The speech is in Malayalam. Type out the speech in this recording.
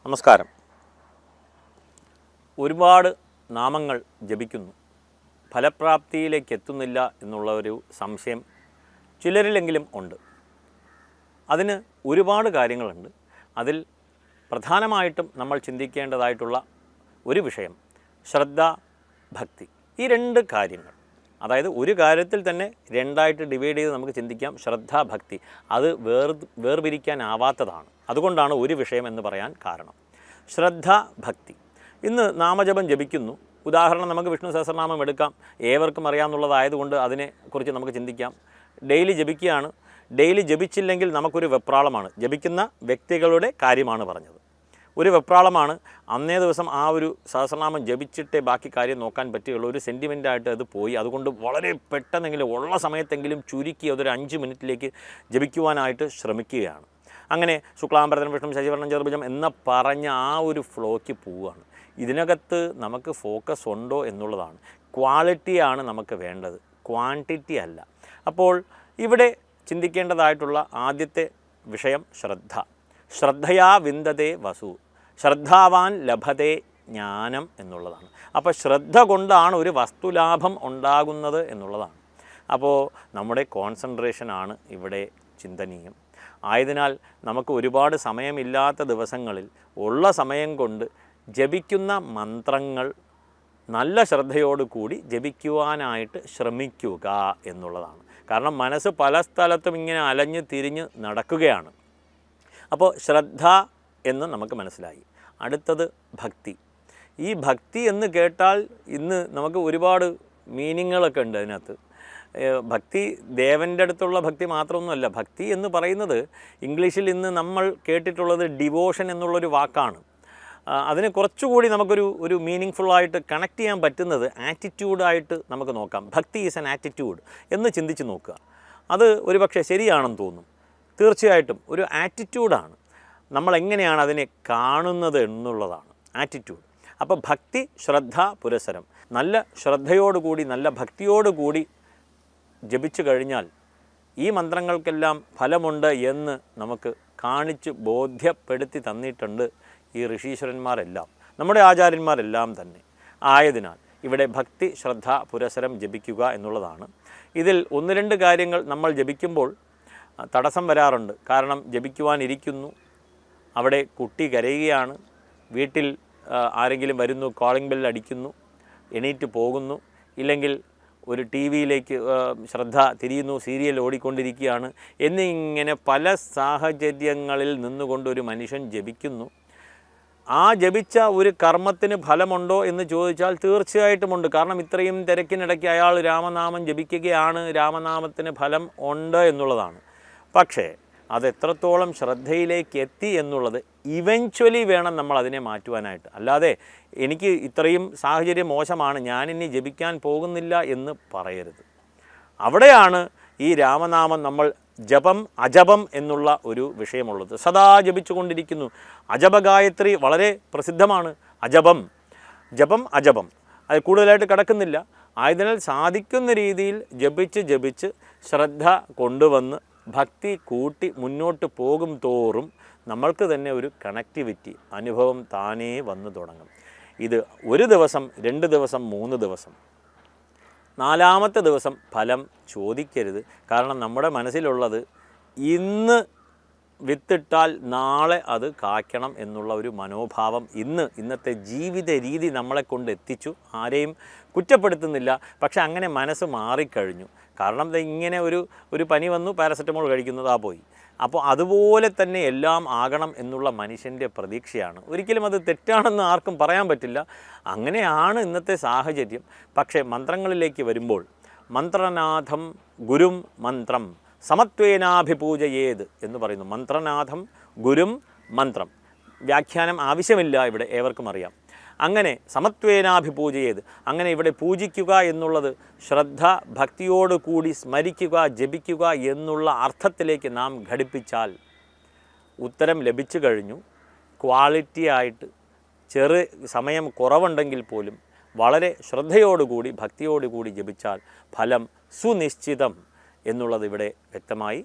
നമസ്കാരം. ഒരുപാട് നാമങ്ങൾ ജപിക്കുന്നു, ഫലപ്രാപ്തിയിലേക്ക് എത്തുന്നില്ല എന്നുള്ള ഒരു സംശയം ചിലരിലെങ്കിലും ഉണ്ട്. അതിന് ഒരുപാട് കാര്യങ്ങളുണ്ട്. അതിൽ പ്രധാനമായിട്ടും നമ്മൾ ചിന്തിക്കേണ്ടതായിട്ടുള്ള ഒരു വിഷയം ശ്രദ്ധ, ഭക്തി. ഈ രണ്ട് കാര്യങ്ങൾ, അതായത് ഒരു കാര്യത്തിൽ തന്നെ രണ്ടായിട്ട് ഡിവൈഡ് ചെയ്ത് നമുക്ക് ചിന്തിക്കാം. ശ്രദ്ധ, ഭക്തി അത് വേർപിരിക്കാനാവാത്തതാണ്. അതുകൊണ്ടാണ് ഒരു വിഷയം എന്ന് പറയാൻ കാരണം. ശ്രദ്ധ, ഭക്തി. ഇന്ന് നാമജപം ജപിക്കുന്നു. ഉദാഹരണം നമുക്ക് വിഷ്ണു സഹസ്രനാമം എടുക്കാം. ഏവർക്കും അറിയാമെന്നുള്ളതായതുകൊണ്ട് അതിനെക്കുറിച്ച് നമുക്ക് ചിന്തിക്കാം. ഡെയിലി ജപിക്കുകയാണ്. ഡെയിലി ജപിച്ചില്ലെങ്കിൽ നമുക്കൊരു വെപ്രാളമാണ്. ജപിക്കുന്ന വ്യക്തികളുടെ കാര്യമാണ് പറഞ്ഞത്. ഒരു വെപ്രാളമാണ്. അന്നേ ദിവസം ആ ഒരു സഹസ്രനാമം ജപിച്ചിട്ടേ ബാക്കി കാര്യം നോക്കാൻ പറ്റുകയുള്ളൂ. ഒരു സെൻറ്റിമെൻറ്റായിട്ട് അത് പോയി. അതുകൊണ്ട് വളരെ പെട്ടെന്നെങ്കിലും ഉള്ള സമയത്തെങ്കിലും ചുരുക്കി അതൊരു 5 മിനിറ്റിലേക്ക് ജപിക്കുവാനായിട്ട് ശ്രമിക്കുകയാണ്. അങ്ങനെ ശുക്ലാംബരധരം വിഷ്ണു ശശിവർണം ചതുർഭുജം എന്ന് പറഞ്ഞ ആ ഒരു ഫ്ലോയ്ക്ക് പോവുകയാണ്. ഇതിനകത്ത് നമുക്ക് ഫോക്കസ് ഉണ്ടോ എന്നുള്ളതാണ്. ക്വാളിറ്റിയാണ് നമുക്ക് വേണ്ടത്, ക്വാണ്ടിറ്റി അല്ല. അപ്പോൾ ഇവിടെ ചിന്തിക്കേണ്ടതായിട്ടുള്ള ആദ്യത്തെ വിഷയം ശ്രദ്ധ. ശ്രദ്ധയാ വിന്ദതേ വസു, ശ്രദ്ധാവാൻ ലഭതേ ജ്ഞാനം എന്നുള്ളതാണ്. അപ്പോൾ ശ്രദ്ധ കൊണ്ടാണ് ഒരു വസ്തുലാഭം ഉണ്ടാകുന്നത് എന്നുള്ളതാണ്. അപ്പോൾ നമ്മുടെ കോൺസെൻട്രേഷനാണ് ഇവിടെ ചിന്തനീയം. ആയതിനാൽ നമുക്ക് ഒരുപാട് സമയമില്ലാത്ത ദിവസങ്ങളിൽ ഉള്ള സമയം കൊണ്ട് ജപിക്കുന്ന മന്ത്രങ്ങൾ നല്ല ശ്രദ്ധയോടുകൂടി ജപിക്കുവാനായിട്ട് ശ്രമിക്കുക എന്നുള്ളതാണ്. കാരണം മനസ്സ് പല സ്ഥലത്തും ഇങ്ങനെ അലഞ്ഞ് തിരിഞ്ഞ് നടക്കുകയാണ്. അപ്പോൾ ശ്രദ്ധ എന്ന് നമുക്ക് മനസ്സിലായി. അടുത്തത് ഭക്തി. ഈ ഭക്തി എന്ന് കേട്ടാൽ ഇന്ന് നമുക്ക് ഒരുപാട് മീനിങ്ങുകളൊക്കെ ഉണ്ട് അതിനകത്ത്. ഭക്തി ദേവൻ്റെ അടുത്തുള്ള ഭക്തി മാത്രമൊന്നുമല്ല. ഭക്തി എന്ന് പറയുന്നത് ഇംഗ്ലീഷിൽ ഇന്ന് നമ്മൾ കേട്ടിട്ടുള്ളത് ഡിവോഷൻ എന്നുള്ളൊരു വാക്കാണ്. അതിന് കുറച്ചുകൂടി നമുക്കൊരു മീനിങ് ഫുള്ളായിട്ട് കണക്ട് ചെയ്യാൻ പറ്റുന്നത് ആറ്റിറ്റ്യൂഡായിട്ട് നമുക്ക് നോക്കാം. ഭക്തി ഈസ് ആൻ ആറ്റിറ്റ്യൂഡ് എന്ന് ചിന്തിച്ച് നോക്കുക. അത് ഒരുപക്ഷെ ശരിയാണെന്ന് തോന്നും. തീർച്ചയായിട്ടും ഒരു ആറ്റിറ്റ്യൂഡാണ്. നമ്മളെങ്ങനെയാണ് അതിനെ കാണുന്നത് എന്നുള്ളതാണ് ആറ്റിറ്റ്യൂഡ്. അപ്പോൾ ഭക്തി, ശ്രദ്ധ, പുരസരം. നല്ല ശ്രദ്ധയോടുകൂടി നല്ല ഭക്തിയോടുകൂടി ജപിച്ചു കഴിഞ്ഞാൽ ഈ മന്ത്രങ്ങൾക്കെല്ലാം ഫലമുണ്ട് എന്ന് നമുക്ക് കാണിച്ച് ബോധ്യപ്പെടുത്തി തന്നിട്ടുണ്ട് ഈ ഋഷീശ്വരന്മാരെല്ലാം, നമ്മുടെ ആചാര്യന്മാരെല്ലാം തന്നെ. ആയതിനാൽ ഇവിടെ ഭക്തി, ശ്രദ്ധ, പുരസരം ജപിക്കുക എന്നുള്ളതാണ്. ഇതിൽ 1-2 കാര്യങ്ങൾ നമ്മൾ ജപിക്കുമ്പോൾ തടസ്സം വരാറുണ്ട്. കാരണം ജപിക്കുവാനിരിക്കുന്നു, അവിടെ കുട്ടി കരയുകയാണ്, വീട്ടിൽ ആരെങ്കിലും വരുന്നു, കോളിംഗ് ബെൽ അടിക്കുന്നു, എണീറ്റ് പോകുന്നു, ഇല്ലെങ്കിൽ ഒരു ടി വിയിലേക്ക് ശ്രദ്ധ തിരിയുന്നു, സീരിയൽ ഓടിക്കൊണ്ടിരിക്കുകയാണ് എന്നിങ്ങനെ പല സാഹചര്യങ്ങളിൽ നിന്നുകൊണ്ട് ഒരു മനുഷ്യൻ ജപിക്കുന്നു. ആ ജപിച്ച ഒരു കർമ്മത്തിന് ഫലമുണ്ടോ എന്ന് ചോദിച്ചാൽ തീർച്ചയായിട്ടുമുണ്ട്. കാരണം ഇത്രയും തിരക്കിനിടയ്ക്ക് അയാൾ രാമനാമം ജപിക്കുകയാണ്, രാമനാമത്തിന് ഫലം ഉണ്ട് എന്നുള്ളതാണ്. പക്ഷേ അതെത്രത്തോളം ശ്രദ്ധയിലേക്ക് എത്തി എന്നുള്ളത് ഇവഞ്ച്വലി വേണം നമ്മൾ അതിനെ മാറ്റുവാനായിട്ട്. അല്ലാതെ എനിക്ക് ഇത്രയും സാഹചര്യം മോശമാണ്, ഞാനിനി ജപിക്കാൻ പോകുന്നില്ല എന്ന് പറയരുത്. അവിടെയാണ് ഈ രാമനാമം നമ്മൾ ജപം അജപം എന്നുള്ള ഒരു വിഷയമുള്ളത്. സദാ ജപിച്ചു കൊണ്ടിരിക്കുന്നു. അജപഗായത്രി വളരെ പ്രസിദ്ധമാണ്. അജപം, ജപം, അജപം. അത് കൂടുതലായിട്ട് കിടക്കുന്നില്ല. ആയതിനാൽ സാധിക്കുന്ന രീതിയിൽ ജപിച്ച് ശ്രദ്ധ കൊണ്ടുവന്ന് ഭക്തി കൂട്ടി മുന്നോട്ട് പോകും തോറും നമ്മൾക്ക് തന്നെ ഒരു കണക്ടിവിറ്റി അനുഭവം താനേ വന്നു തുടങ്ങും. ഇത് 1 ദിവസം, 2 ദിവസം, 3 ദിവസം, 4ാമത്തെ ദിവസം ഫലം ചോദിക്കരുത്. കാരണം നമ്മുടെ മനസ്സിലുള്ളത് ഇന്ന് വിത്തിട്ടാൽ നാളെ അത് കായ്ക്കണം എന്നുള്ള ഒരു മനോഭാവം ഇന്നത്തെ ജീവിത രീതി നമ്മളെ കൊണ്ട് എത്തിച്ചു. ആരെയും കുറ്റപ്പെടുത്തുന്നില്ല. പക്ഷെ അങ്ങനെ മനസ്സ് മാറിക്കഴിഞ്ഞു. കാരണം ഇങ്ങനെ ഒരു പനി വന്നു, പാരസെറ്റമോൾ കഴിക്കുന്നതാ പോയി. അപ്പോൾ അതുപോലെ തന്നെ എല്ലാം ആകണം എന്നുള്ള മനുഷ്യൻ്റെ പ്രതീക്ഷയാണ്. ഒരിക്കലും അത് തെറ്റാണെന്ന് ആർക്കും പറയാൻ പറ്റില്ല. അങ്ങനെയാണ് ഇന്നത്തെ സാഹചര്യം. പക്ഷേ മന്ത്രങ്ങളിലേക്ക് വരുമ്പോൾ മന്ത്രനാഥം ഗുരും മന്ത്രം സമത്വേനാഭിപൂജയേത് എന്ന് പറയുന്നു. മന്ത്രനാഥം ഗുരും മന്ത്രം. വ്യാഖ്യാനം ആവശ്യമില്ല, ഇവിടെ ഏവർക്കും അറിയാം. അങ്ങനെ സമത്വേനാഭിപൂജയേത്, അങ്ങനെ ഇവിടെ പൂജിക്കുക എന്നുള്ളത് ശ്രദ്ധ ഭക്തിയോടുകൂടി സ്മരിക്കുക, ജപിക്കുക എന്നുള്ള അർത്ഥത്തിലേക്ക് നാം ഘടിപ്പിച്ചാൽ ഉത്തരം ലഭിച്ചു കഴിഞ്ഞു. ക്വാളിറ്റിയായിട്ട് സമയം കുറവുണ്ടെങ്കിൽ പോലും വളരെ ശ്രദ്ധയോടുകൂടി ഭക്തിയോടുകൂടി ജപിച്ചാൽ ഫലം സുനിശ്ചിതം എന്നുള്ളത് ഇവിടെ വ്യക്തമായി.